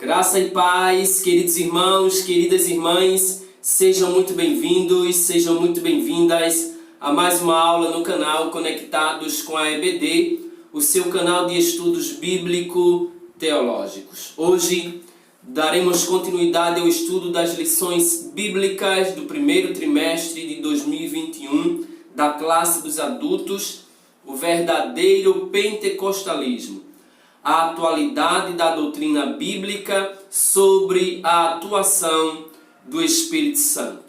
Graça e paz, queridos irmãos, queridas irmãs, sejam muito bem-vindos, sejam muito bem-vindas a mais uma aula no canal Conectados com a EBD, o seu canal de estudos bíblico-teológicos. Hoje daremos continuidade ao estudo das lições bíblicas do primeiro trimestre de 2021 da classe dos adultos, o verdadeiro pentecostalismo. A atualidade da doutrina bíblica sobre a atuação do Espírito Santo.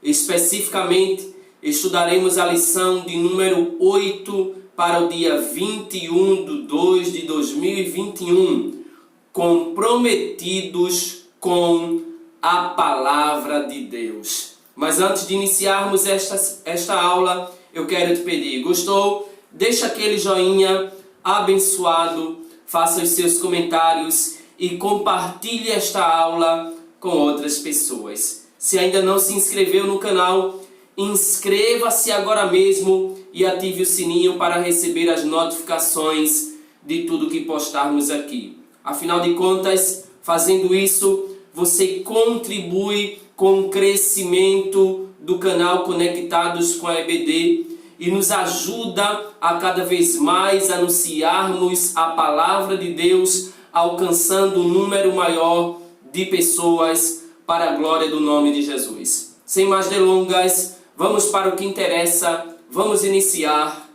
Especificamente, estudaremos a lição de número 8 para o dia 21/2/2021, comprometidos com a Palavra de Deus. Mas antes de iniciarmos esta aula, eu quero te pedir, gostou? Deixa aquele joinha abençoado, faça os seus comentários e compartilhe esta aula com outras pessoas. Se ainda não se inscreveu no canal, inscreva-se agora mesmo e ative o sininho para receber as notificações de tudo que postarmos aqui. Afinal de contas, fazendo isso, você contribui com o crescimento do canal Conectados com a EBD e nos ajuda a cada vez mais anunciarmos a palavra de Deus, alcançando um número maior de pessoas para a glória do nome de Jesus. Sem mais delongas, vamos para o que interessa, vamos iniciar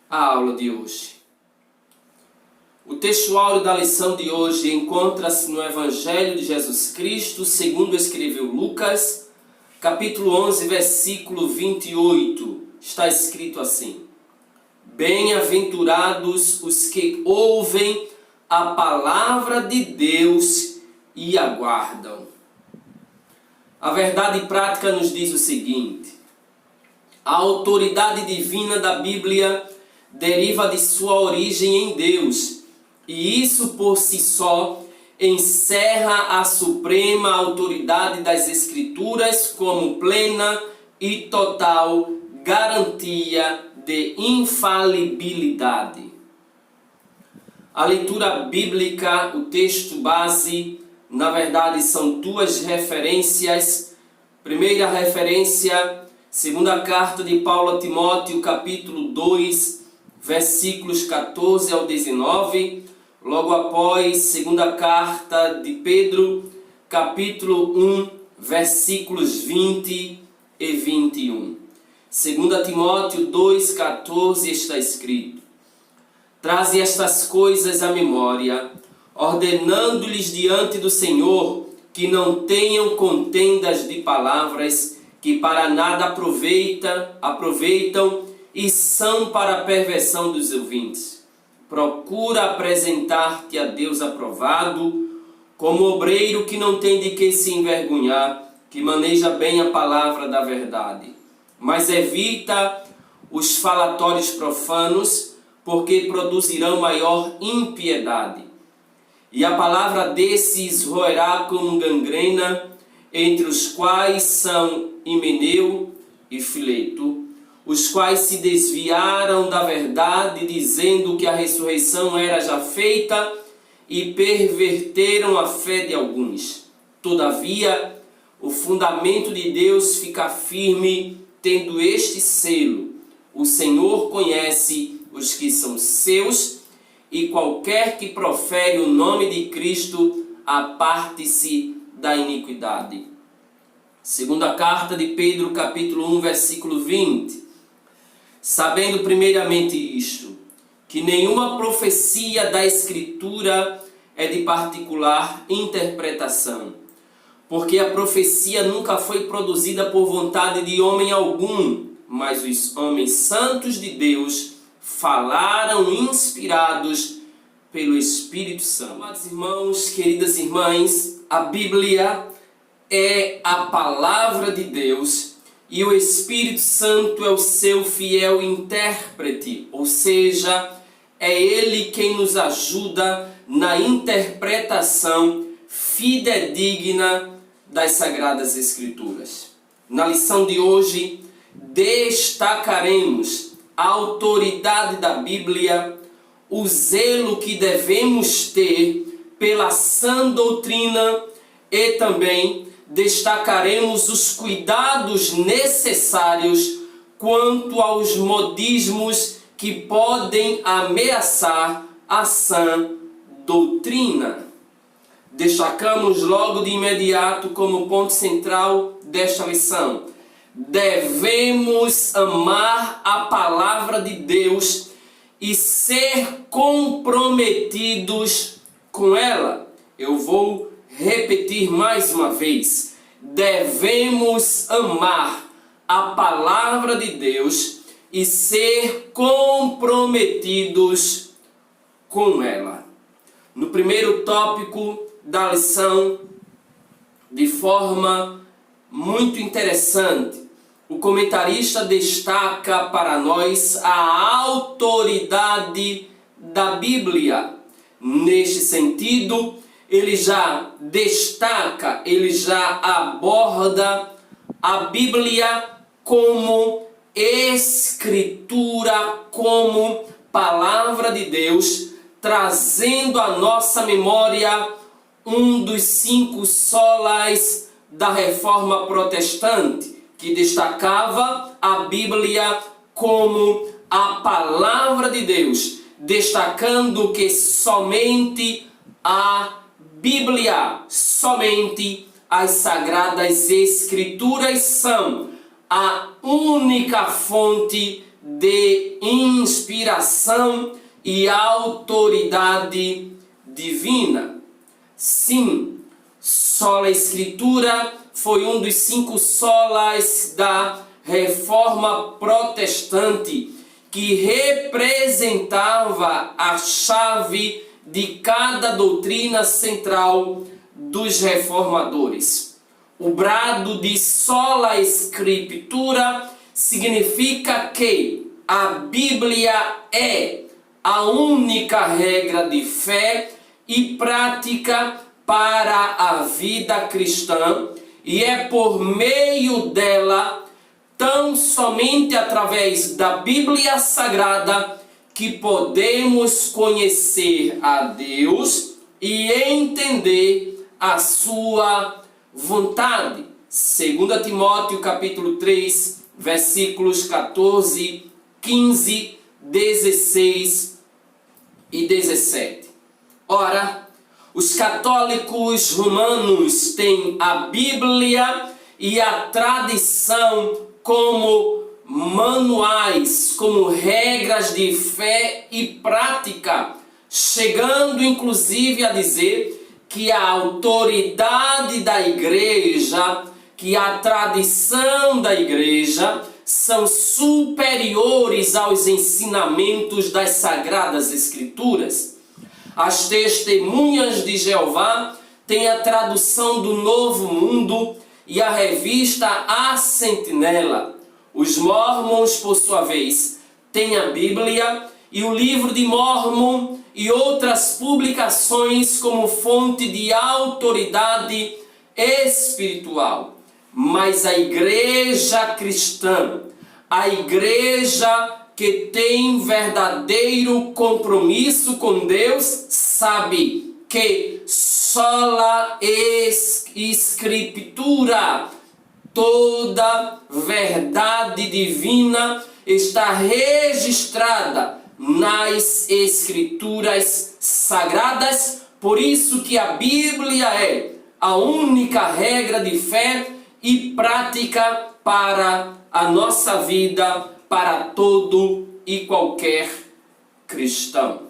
a aula de hoje. O texto áureo da lição de hoje encontra-se no Evangelho de Jesus Cristo, segundo escreveu Lucas, capítulo 11, versículo 28. Está escrito assim: Bem-aventurados os que ouvem a palavra de Deus e aguardam. A verdade prática nos diz o seguinte: a autoridade divina da Bíblia deriva de sua origem em Deus, e isso por si só encerra a suprema autoridade das Escrituras como plena e total garantia de infalibilidade. A leitura bíblica, o texto base, na verdade são duas referências. Primeira referência, segunda carta de Paulo a Timóteo, capítulo 2, versículos 14 ao 19. Logo após, segunda carta de Pedro, capítulo 1, versículos 20 e 21. 2 Timóteo 2,14 está escrito: Traze estas coisas à memória, ordenando-lhes diante do Senhor que não tenham contendas de palavras que para nada aproveitam e são para a perversão dos ouvintes. Procura apresentar-te a Deus aprovado, como obreiro que não tem de que se envergonhar, que maneja bem a palavra da verdade. Mas evita os falatórios profanos, porque produzirão maior impiedade. E a palavra desses roerá como gangrena, entre os quais são Himeneu e Fileto, os quais se desviaram da verdade, dizendo que a ressurreição era já feita, e perverteram a fé de alguns. Todavia, o fundamento de Deus fica firme, tendo este selo: o Senhor conhece os que são seus, e qualquer que profere o nome de Cristo aparte-se da iniquidade. Segunda carta de Pedro, capítulo 1, versículo 20. Sabendo primeiramente isto, que nenhuma profecia da Escritura é de particular interpretação, porque a profecia nunca foi produzida por vontade de homem algum, mas os homens santos de Deus falaram inspirados pelo Espírito Santo. Amados irmãos, queridas irmãs, a Bíblia é a palavra de Deus e o Espírito Santo é o seu fiel intérprete, ou seja, é Ele quem nos ajuda na interpretação fidedigna das Sagradas Escrituras. Na lição de hoje, destacaremos a autoridade da Bíblia, o zelo que devemos ter pela sã doutrina e também destacaremos os cuidados necessários quanto aos modismos que podem ameaçar a sã doutrina. Destacamos logo de imediato como ponto central desta lição: devemos amar a palavra de Deus e ser comprometidos com ela. Eu vou repetir mais uma vez: devemos amar a palavra de Deus e ser comprometidos com ela. No primeiro tópico da lição, de forma muito interessante, o comentarista destaca para nós a autoridade da Bíblia. Neste sentido, ele já destaca, ele já aborda a Bíblia como escritura, como palavra de Deus, trazendo à nossa memória um dos 5 solas da Reforma Protestante, que destacava a Bíblia como a palavra de Deus, destacando que somente a Bíblia, somente as Sagradas Escrituras são a única fonte de inspiração e autoridade divina. Sim, sola Escritura foi um dos 5 solas da Reforma Protestante, que representava a chave de cada doutrina central dos reformadores. O brado de sola Escritura significa que a Bíblia é a única regra de fé e prática para a vida cristã, e é por meio dela, tão somente através da Bíblia Sagrada, que podemos conhecer a Deus e entender a sua vontade. 2 Timóteo capítulo 3, versículos 14, 15, 16 e 17. Ora, os católicos romanos têm a Bíblia e a tradição como manuais, como regras de fé e prática, chegando inclusive a dizer que a autoridade da igreja, que a tradição da igreja são superiores aos ensinamentos das Sagradas Escrituras. As Testemunhas de Jeová têm a tradução do Novo Mundo e a revista A Sentinela. Os Mormons, por sua vez, têm a Bíblia e o Livro de Mórmon e outras publicações como fonte de autoridade espiritual. Mas a igreja cristã, a igreja que tem verdadeiro compromisso com Deus, sabe que sola Escritura, toda verdade divina está registrada nas Escrituras Sagradas. Por isso que a Bíblia é a única regra de fé e prática para a nossa vida, para todo e qualquer cristão.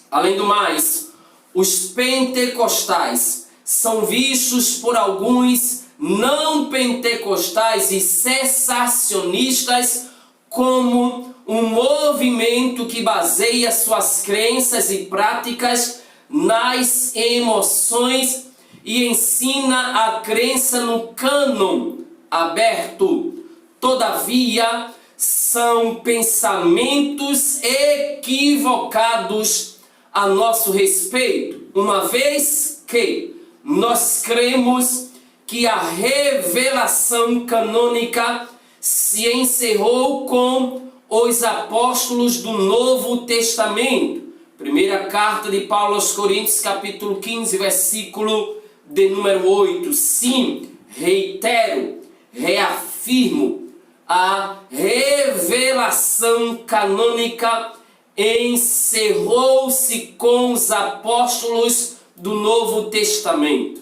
Além do mais, os pentecostais são vistos por alguns não pentecostais e cessacionistas como um movimento que baseia suas crenças e práticas nas emoções e ensina a crença no cânon aberto. Todavia, são pensamentos equivocados a nosso respeito, uma vez que nós cremos que a revelação canônica se encerrou com os apóstolos do Novo Testamento, Primeira carta de Paulo aos Coríntios, capítulo 15, versículo de número 8. Sim, reitero, reafirmo, a revelação canônica encerrou-se com os apóstolos do Novo Testamento.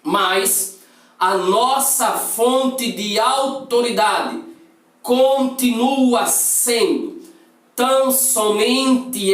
Mas a nossa fonte de autoridade continua sendo tão somente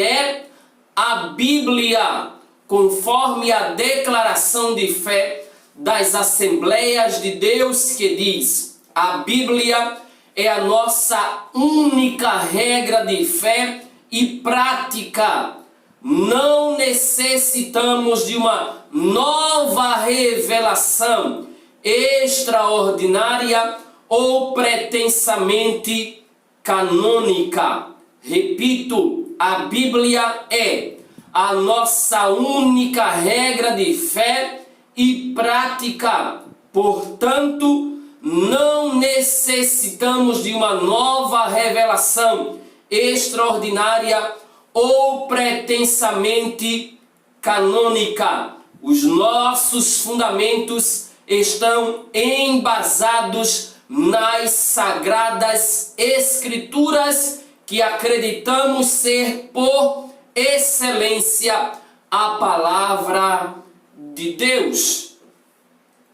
a Bíblia, conforme a declaração de fé das Assembleias de Deus, que diz: a Bíblia é a nossa única regra de fé e prática. Não necessitamos de uma nova revelação extraordinária ou pretensamente canônica. Repito, a Bíblia é a nossa única regra de fé e prática. Portanto, não necessitamos de uma nova revelação extraordinária ou pretensamente canônica. Os nossos fundamentos estão embasados nas sagradas Escrituras, que acreditamos ser por excelência a palavra de Deus.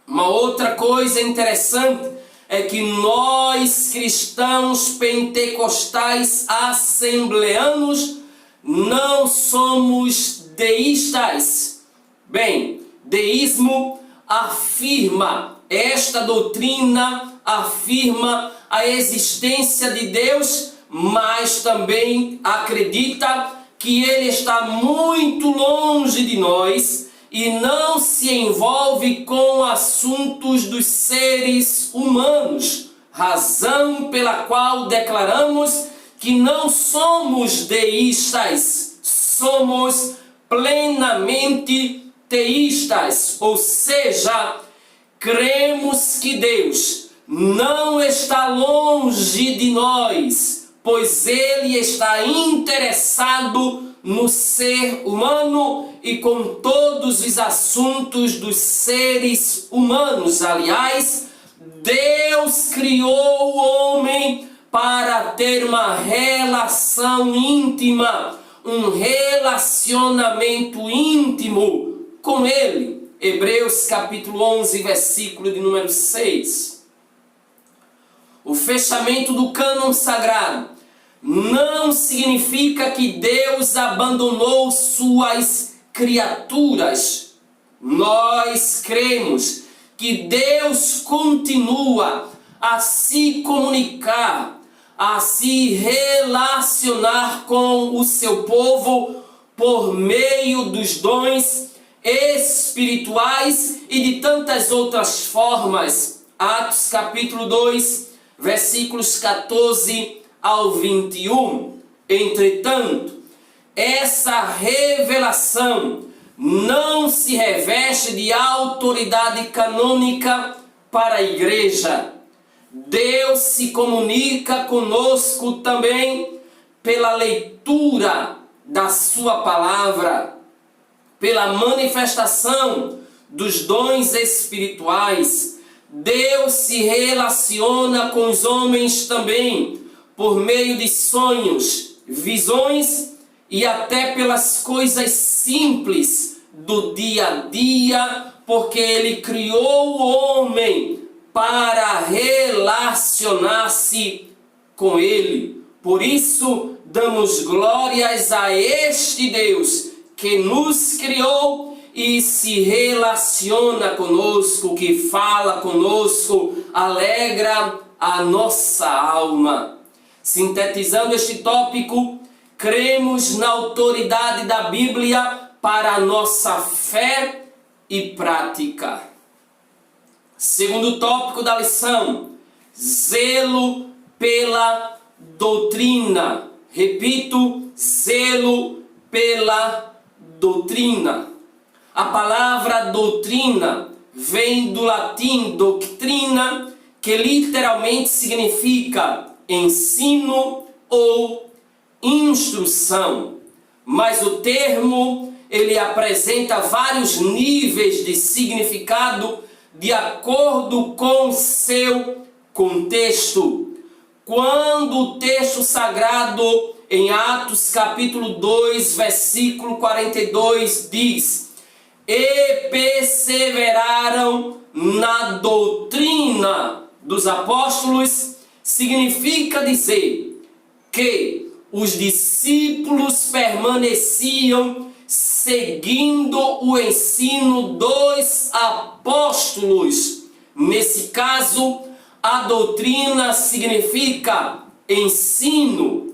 Uma outra coisa interessante é que nós, cristãos pentecostais assembleanos, não somos deístas. Bem, deísmo afirma, esta doutrina afirma a existência de Deus, mas também acredita que Ele está muito longe de nós e não se envolve com assuntos dos seres humanos, razão pela qual declaramos que não somos deístas, somos plenamente teístas, ou seja, cremos que Deus não está longe de nós, pois Ele está interessado no ser humano e com todos os assuntos dos seres humanos. Aliás, Deus criou o homem para ter uma relação íntima, um relacionamento íntimo com Ele. Hebreus capítulo 11, versículo de número 6. O fechamento do cânon sagrado não significa que Deus abandonou suas criaturas. Nós cremos que Deus continua a se comunicar, a se relacionar com o seu povo por meio dos dons espirituais e de tantas outras formas. Atos capítulo 2, versículos 14 ao 21. Entretanto, essa revelação não se reveste de autoridade canônica para a igreja. Deus se comunica conosco também pela leitura da sua palavra, pela manifestação dos dons espirituais. Deus se relaciona com os homens também por meio de sonhos, visões e até pelas coisas simples do dia a dia, porque Ele criou o homem para relacionar-se com Ele. Por isso, damos glórias a este Deus que nos criou e se relaciona conosco, que fala conosco, alegra a nossa alma. Sintetizando este tópico, cremos na autoridade da Bíblia para a nossa fé e prática. Segundo tópico da lição, zelo pela doutrina. Repito, zelo pela doutrina. A palavra doutrina vem do latim doctrina, que literalmente significa ensino ou instrução. mas o termo ele apresenta vários níveis de significado de acordo com seu contexto. Quando o texto sagrado em Atos capítulo 2, versículo 42 diz: e perseveraram na doutrina dos apóstolos, significa dizer que os discípulos permaneciam seguindo o ensino dos apóstolos. Nesse caso, a doutrina significa ensino,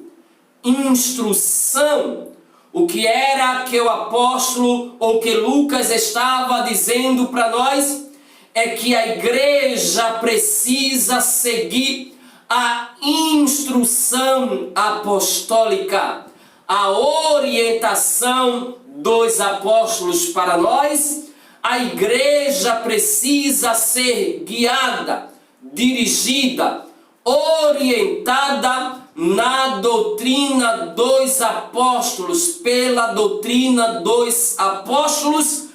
instrução. O que era que o apóstolo ou que Lucas estava dizendo para nós é que a igreja precisa seguir a instrução apostólica, a orientação dos apóstolos para nós. A igreja precisa ser guiada, dirigida, orientada na doutrina dos apóstolos, pela doutrina dos apóstolos,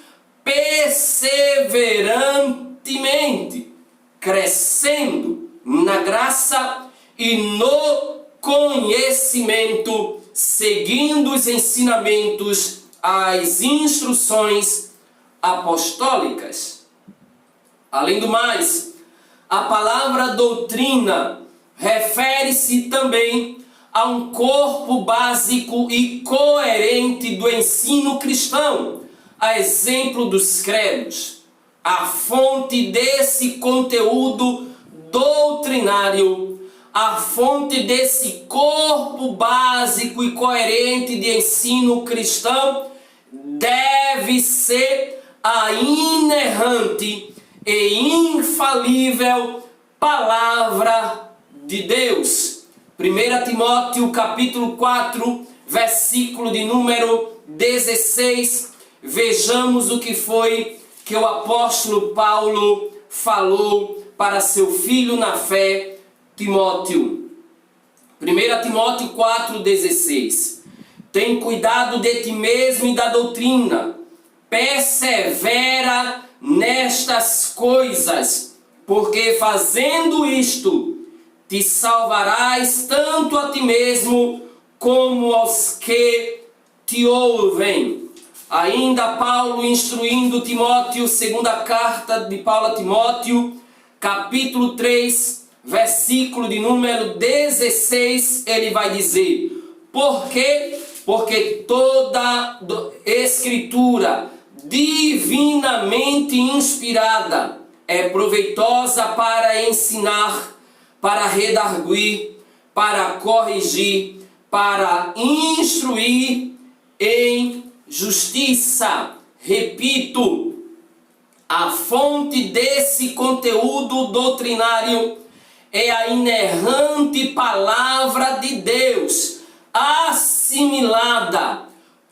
perseverantemente, crescendo na graça e no conhecimento, seguindo os ensinamentos, as instruções apostólicas. Além do mais, a palavra doutrina refere-se também a um corpo básico e coerente do ensino cristão, a exemplo dos credos. A fonte desse conteúdo doutrinário, a fonte desse corpo básico e coerente de ensino cristão deve ser a inerrante e infalível palavra de Deus. 1 Timóteo capítulo 4, versículo de número 16. Vejamos o que foi que o apóstolo Paulo falou para seu filho na fé, Timóteo. 1 Timóteo 4,16. Tem cuidado de ti mesmo e da doutrina. Persevera nestas coisas, porque fazendo isto, te salvarás tanto a ti mesmo como aos que te ouvem. Ainda Paulo instruindo Timóteo, segunda carta de Paulo a Timóteo, capítulo 3, versículo de número 16, ele vai dizer: por quê? Porque toda escritura divinamente inspirada é proveitosa para ensinar, para redarguir, para corrigir, para instruir em justiça. Repito, a fonte desse conteúdo doutrinário é a inerrante palavra de Deus, assimilada,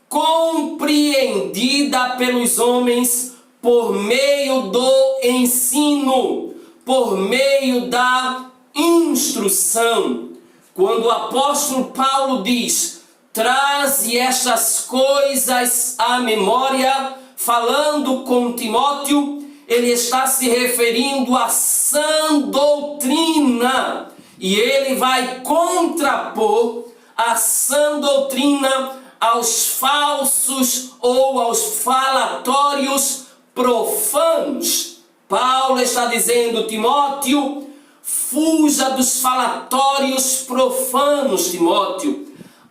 compreendida pelos homens por meio do ensino, por meio da instrução. Quando o apóstolo Paulo diz: traze estas coisas à memória, falando com Timóteo, ele está se referindo à sã doutrina, e ele vai contrapor a sã doutrina aos falsos ou aos falatórios profanos. Paulo está dizendo: Timóteo, fuja dos falatórios profanos, Timóteo.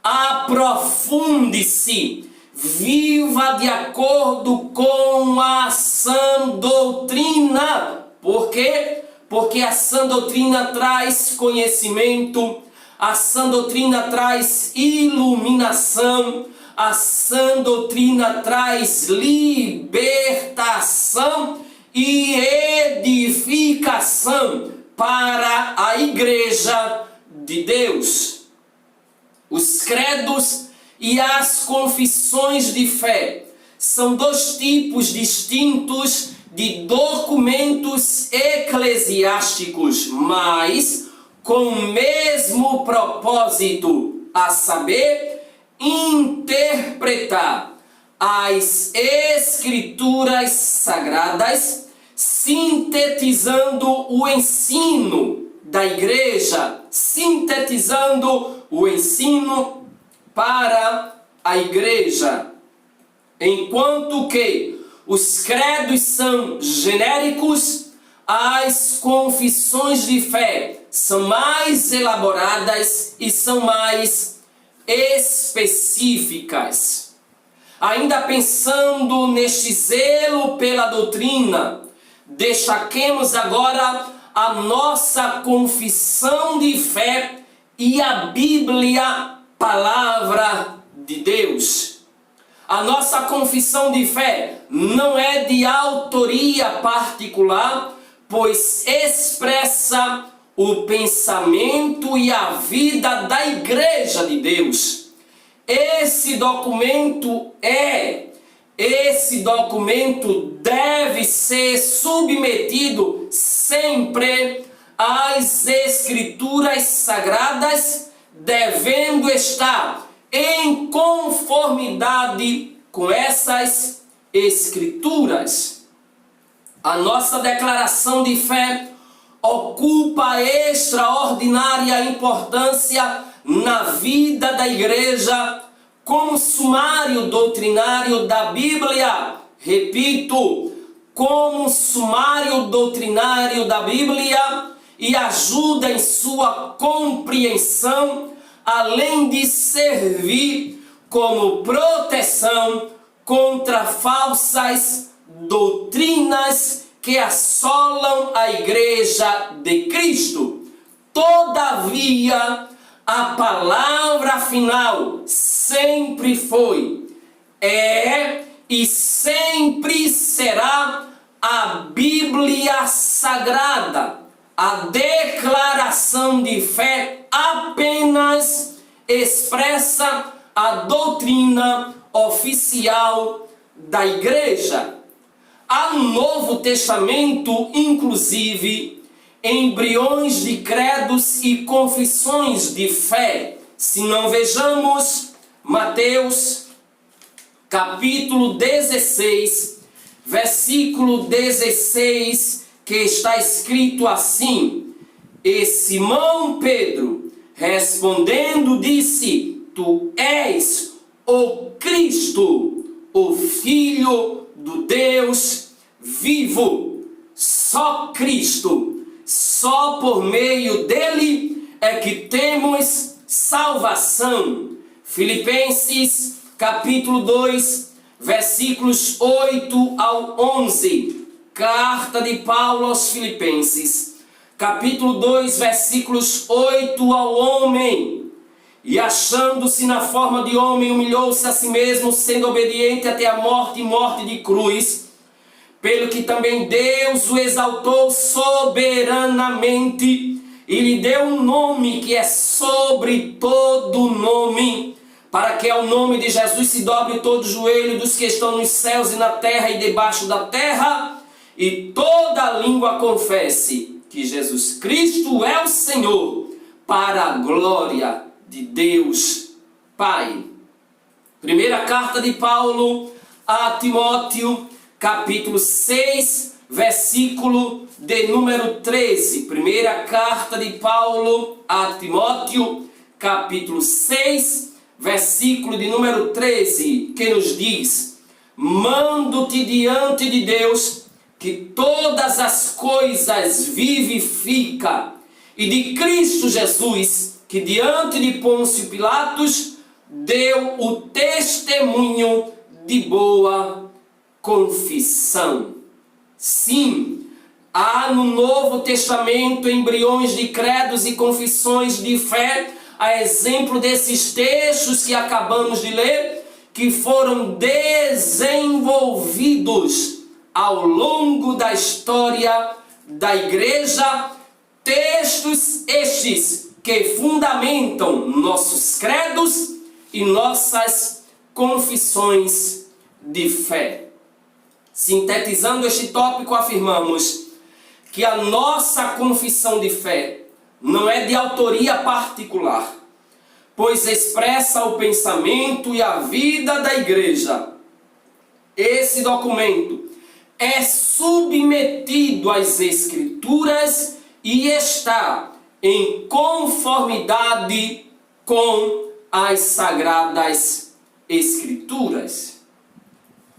Aprofunde-se, viva de acordo com a sã doutrina. Por quê? Porque a sã doutrina traz conhecimento, a sã doutrina traz iluminação, a sã doutrina traz libertação e edificação para a igreja de Deus. Os credos e as confissões de fé são dois tipos distintos de documentos eclesiásticos, mas com o mesmo propósito, a saber, interpretar as Escrituras Sagradas, sintetizando o ensino da igreja, sintetizando o ensino para a igreja. Enquanto que os credos são genéricos, as confissões de fé são mais elaboradas e são mais específicas. Ainda pensando neste zelo pela doutrina, destaquemos agora a nossa confissão de fé e a Bíblia, Palavra de Deus. A nossa confissão de fé não é de autoria particular, pois expressa o pensamento e a vida da Igreja de Deus. Esse documento deve ser submetido sempre às Escrituras Sagradas, devendo estar em conformidade com essas Escrituras. A nossa declaração de fé ocupa extraordinária importância na vida da igreja como sumário doutrinário da Bíblia. Repito, como sumário doutrinário da Bíblia, e ajuda em sua compreensão, além de servir como proteção contra falsas doutrinas que assolam a Igreja de Cristo. Todavia, a palavra final sempre foi, é e sempre será a Bíblia Sagrada. A declaração de fé apenas expressa a doutrina oficial da Igreja. Há no Novo Testamento, inclusive, embriões de credos e confissões de fé. Se não vejamos Mateus, capítulo 16, versículo 16, que está escrito assim: E Simão Pedro, respondendo, disse: Tu és o Cristo, o Filho do Deus vivo. Só Cristo, só por meio dele é que temos salvação. Filipenses, capítulo 2, versículos 8 ao 11. Carta de Paulo aos Filipenses, capítulo 2, versículos 8 ao homem. E achando-se na forma de homem, humilhou-se a si mesmo, sendo obediente até a morte e morte de cruz. Pelo que também Deus o exaltou soberanamente e lhe deu um nome que é sobre todo nome, para que ao nome de Jesus se dobre todo o joelho dos que estão nos céus e na terra e debaixo da terra, e toda língua confesse que Jesus Cristo é o Senhor, para a glória de Deus Pai. Primeira carta de Paulo a Timóteo, capítulo 6, versículo de número 13. Primeira carta de Paulo a Timóteo, capítulo 6, versículo de número 13, que nos diz: Mando-te diante de Deus, que todas as coisas vivifica, e de Cristo Jesus, que diante de Pôncio Pilatos deu o testemunho de boa confissão. Sim, há no Novo Testamento embriões de credos e confissões de fé, a exemplo desses textos que acabamos de ler, que foram desenvolvidos ao longo da história da igreja, textos estes que fundamentam nossos credos e nossas confissões de fé. Sintetizando este tópico, afirmamos que a nossa confissão de fé não é de autoria particular, pois expressa o pensamento e a vida da igreja. Esse documento é submetido às Escrituras e está em conformidade com as Sagradas Escrituras.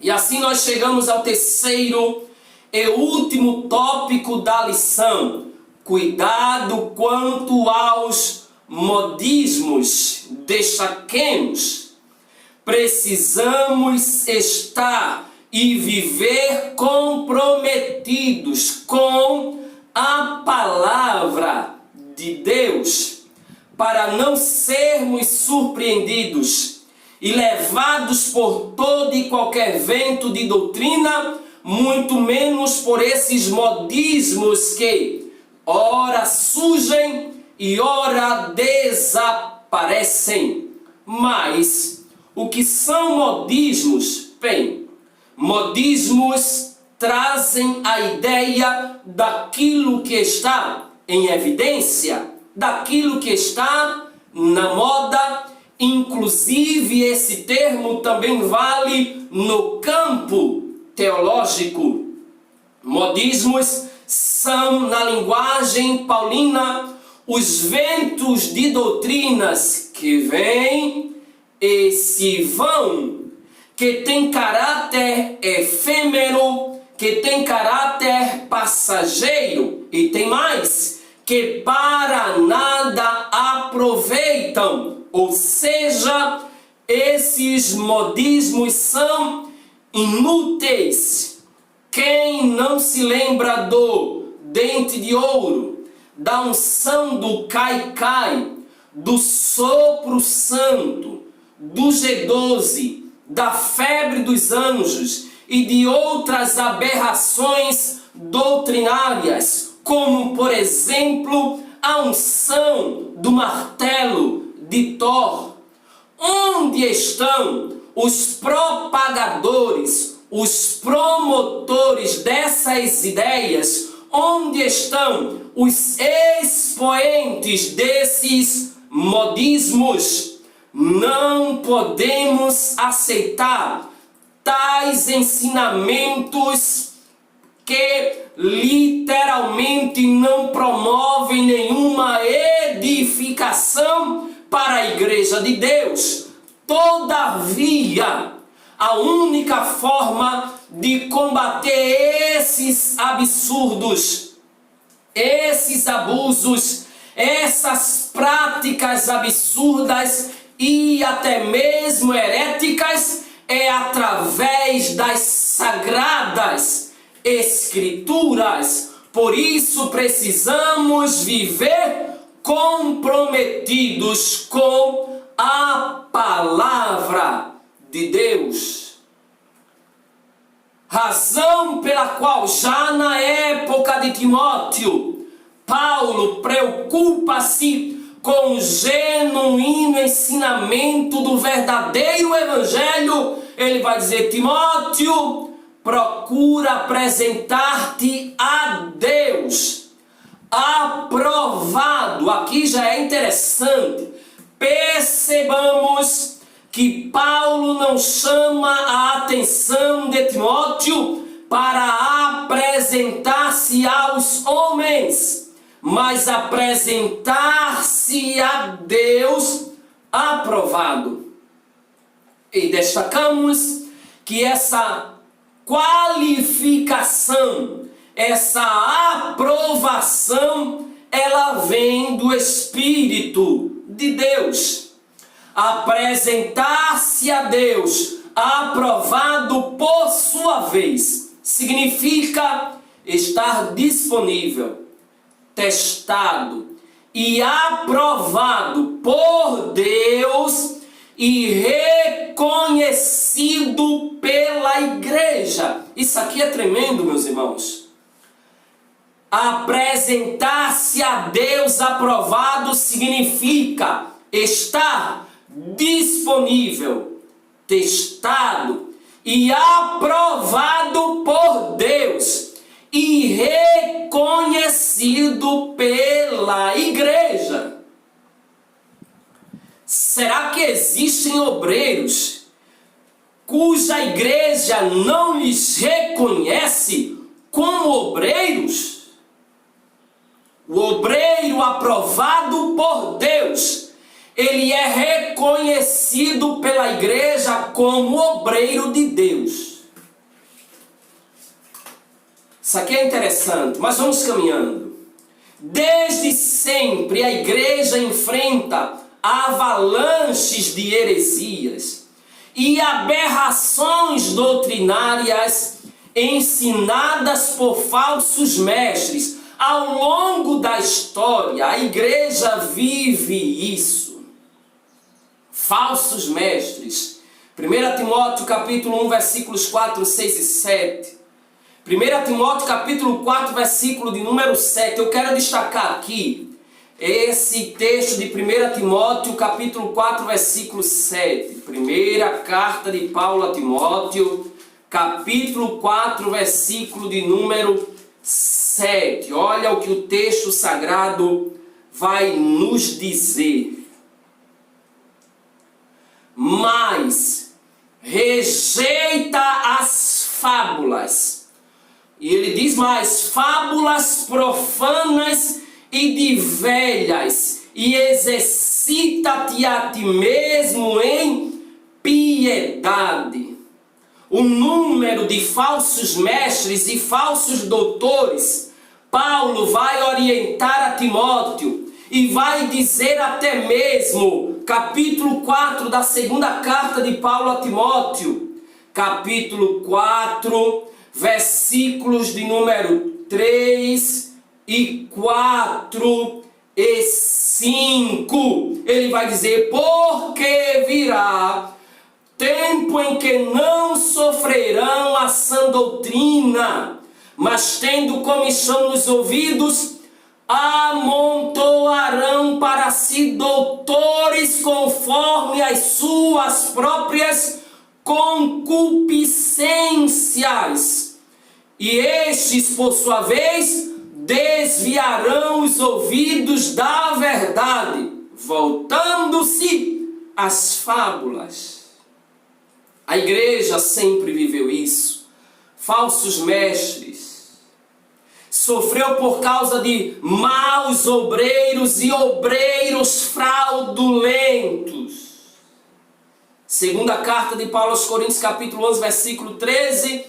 E assim nós chegamos ao terceiro e último tópico da lição: cuidado quanto aos modismos. Destaquemos: precisamos estar e viver comprometidos com a palavra de Deus, para não sermos surpreendidos e levados por todo e qualquer vento de doutrina, muito menos por esses modismos que ora surgem e ora desaparecem. Mas o que são modismos? Bem, modismos trazem a ideia daquilo que está em evidência, daquilo que está na moda. Inclusive, esse termo também vale no campo teológico. Modismos são, na linguagem paulina, os ventos de doutrinas que vêm e se vão, que tem caráter efêmero, que tem caráter passageiro e tem mais, que para nada aproveitam. Ou seja, esses modismos são inúteis. Quem não se lembra do dente de ouro, da unção do cai-cai, do sopro santo, do G12, da febre dos anjos e de outras aberrações doutrinárias, como, por exemplo, a unção do martelo de Thor? Onde estão os propagadores, os promotores dessas ideias? Onde estão os expoentes desses modismos? Não podemos aceitar tais ensinamentos que literalmente não promovem nenhuma edificação para a Igreja de Deus. Todavia, a única forma de combater esses absurdos, esses abusos, essas práticas absurdas e até mesmo heréticas é através das Sagradas Escrituras. Por isso precisamos viver comprometidos com a palavra de Deus. Razão pela qual já na época de Timóteo, Paulo preocupa-se com o genuíno ensinamento do verdadeiro evangelho. Ele vai dizer: Timóteo, procura apresentar-te a Deus aprovado. Aqui já é interessante. Percebamos que Paulo não chama a atenção de Timóteo para apresentar-se aos homens, mas apresentar-se a Deus aprovado. E destacamos que essa qualificação, essa aprovação, ela vem do Espírito de Deus. Apresentar-se a Deus aprovado, por sua vez, significa estar disponível, testado e aprovado por Deus e reconhecido pela igreja. Isso aqui é tremendo, meus irmãos. Apresentar-se a Deus aprovado significa estar disponível, testado e aprovado por Deus e reconhecido pela igreja. que existem obreiros cuja igreja não lhes reconhece como obreiros? O obreiro aprovado por Deus, ele é reconhecido pela igreja como obreiro de Deus. Isso aqui é interessante, mas vamos caminhando. Desde sempre a igreja enfrenta avalanches de heresias e aberrações doutrinárias ensinadas por falsos mestres. Ao longo da história, a igreja vive isso. Falsos mestres. 1 Timóteo capítulo 1, versículos 4, 6 e 7. 1 Timóteo capítulo 4, versículo de número 7. Eu quero destacar aqui esse texto de 1 Timóteo capítulo 4, versículo 7. Primeira carta de Paulo a Timóteo, capítulo 4, versículo de número 7. Olha o que o texto sagrado vai nos dizer. Mas rejeita as fábulas. E ele diz mais: fábulas profanas e de velhas, e exercita-te a ti mesmo em piedade. O número de falsos mestres e falsos doutores, Paulo vai orientar a Timóteo e vai dizer até mesmo, capítulo 4 da segunda carta de Paulo a Timóteo, capítulo 4, versículos de número 3 e 4 e 5. Ele vai dizer: porque virá tempo em que não sofrerão a sã doutrina, mas tendo comichão nos ouvidos, amontoarão para si doutores conforme as suas próprias concupiscências. E estes, por sua vez, desviarão os ouvidos da verdade, voltando-se às fábulas. A igreja sempre viveu isso. Falsos mestres. Sofreu por causa de maus obreiros e obreiros fraudulentos. Segunda carta de Paulo aos Coríntios, capítulo 11, versículo 13.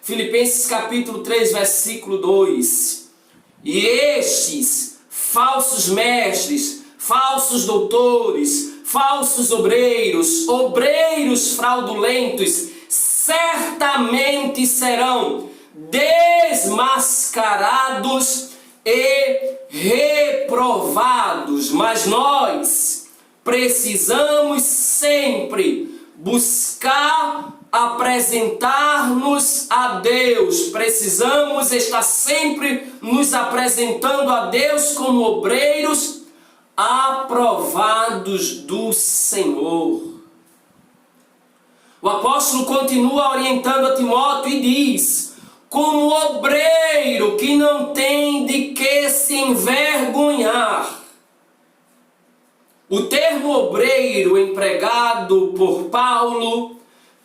Filipenses, capítulo 3, versículo 2. E estes falsos mestres, falsos doutores, falsos obreiros, obreiros fraudulentos, certamente serão desmascarados e reprovados. Mas nós precisamos sempre buscar apresentar-nos a Deus. Precisamos estar sempre nos apresentando a Deus como obreiros aprovados do Senhor. O apóstolo continua orientando a Timóteo e diz: como obreiro que não tem de que se envergonhar. O termo obreiro empregado por Paulo,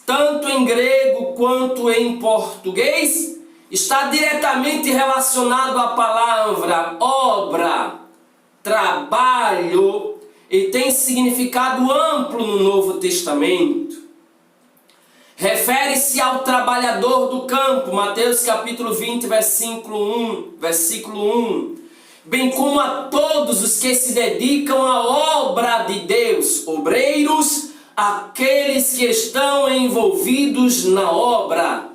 tanto em grego quanto em português, está diretamente relacionado à palavra obra, trabalho, e tem significado amplo no Novo Testamento. Refere-se ao trabalhador do campo, Mateus capítulo 20, versículo 1, bem como a todos os que se dedicam à obra de Deus, obreiros, aqueles que estão envolvidos na obra.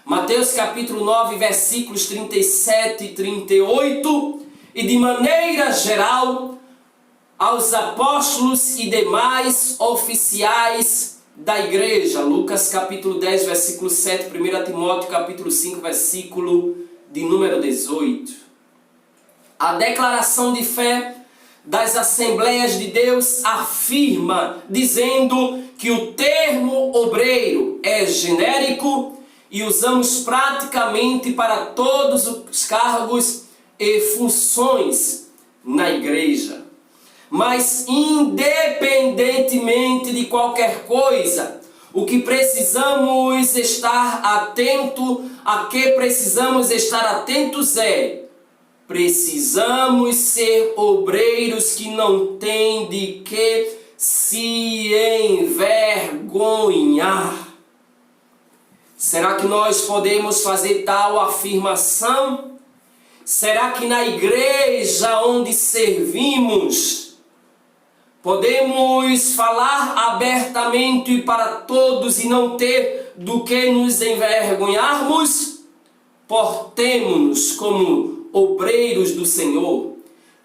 Mateus capítulo 9, versículos 37 e 38, e de maneira geral, aos apóstolos e demais oficiais da igreja. Lucas capítulo 10, versículo 7, 1 Timóteo capítulo 5, versículo de número 18. A declaração de fé das Assembleias de Deus afirma, dizendo que o termo obreiro é genérico e usamos praticamente para todos os cargos e funções na igreja. Mas independentemente de qualquer coisa, o que precisamos estar atentos é: precisamos ser obreiros que não têm de que se envergonhar. Será que nós podemos fazer tal afirmação? Será que na igreja onde servimos podemos falar abertamente para todos e não ter do que nos envergonharmos? Portemo-nos como obreiros do Senhor,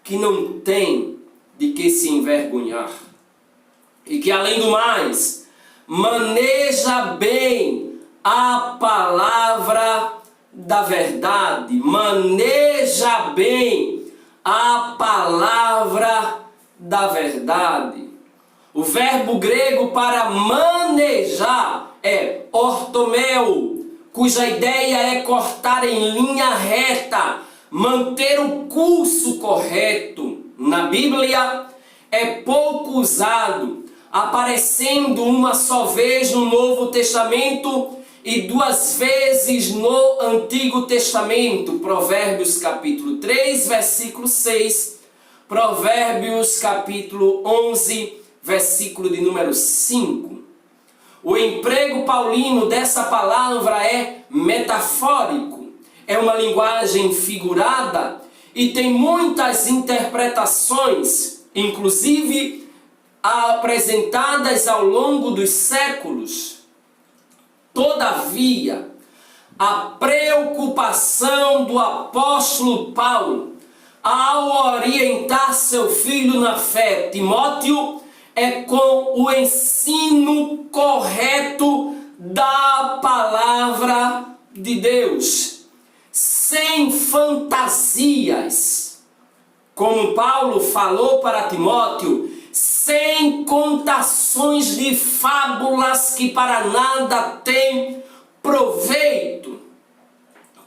que não tem de que se envergonhar. E que, além do mais, maneja bem a palavra da verdade. Maneja bem a palavra da verdade. O verbo grego para manejar é ortomeo, cuja ideia é cortar em linha reta, manter o curso correto. Na Bíblia é pouco usado, aparecendo uma só vez no Novo Testamento e 2 vezes no Antigo Testamento. Provérbios capítulo 3, versículo 6, Provérbios capítulo 11, versículo de número 5. O emprego paulino dessa palavra é metafórico, é uma linguagem figurada e tem muitas interpretações, inclusive apresentadas ao longo dos séculos. Todavia, a preocupação do apóstolo Paulo ao orientar seu filho na fé, Timóteo, é com o ensino correto da palavra de Deus, sem fantasias, como Paulo falou para Timóteo, sem contações de fábulas que para nada têm proveito.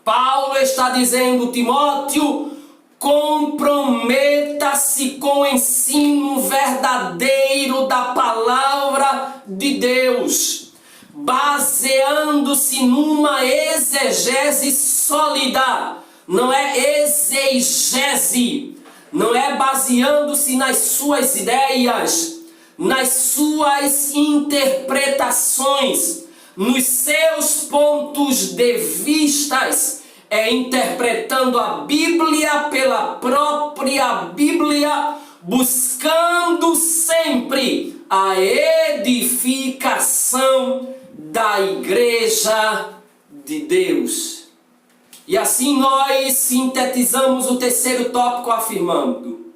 Paulo está dizendo: Timóteo, comprometa-se com o ensino verdadeiro da palavra de Deus, baseando-se numa exegese sólida. Não é exegese, não é baseando-se nas suas ideias, nas suas interpretações, nos seus pontos de vistas, é interpretando a Bíblia pela própria Bíblia, buscando sempre a edificação da igreja de Deus. E assim nós sintetizamos o terceiro tópico afirmando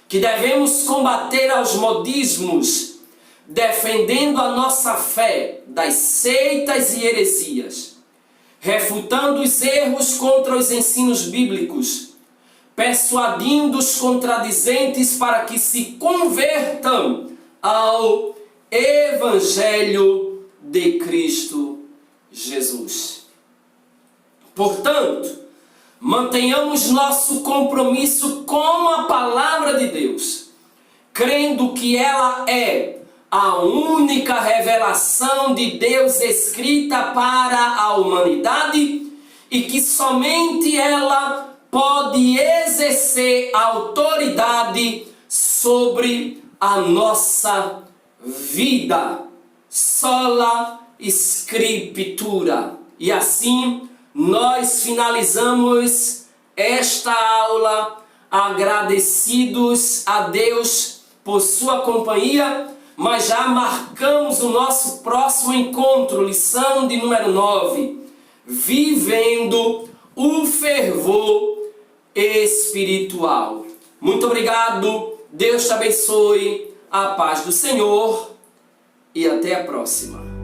que devemos combater aos modismos, defendendo a nossa fé das seitas e heresias, refutando os erros contra os ensinos bíblicos, persuadindo os contradizentes para que se convertam ao Evangelho de Cristo Jesus. Portanto, mantenhamos nosso compromisso com a palavra de Deus, crendo que ela é a única revelação de Deus escrita para a humanidade e que somente ela pode exercer autoridade sobre a nossa vida. Sola Scriptura. E assim nós finalizamos esta aula agradecidos a Deus por sua companhia, mas já marcamos o nosso próximo encontro, lição de número 9, vivendo o fervor espiritual. Muito obrigado, Deus te abençoe, a paz do Senhor e até a próxima.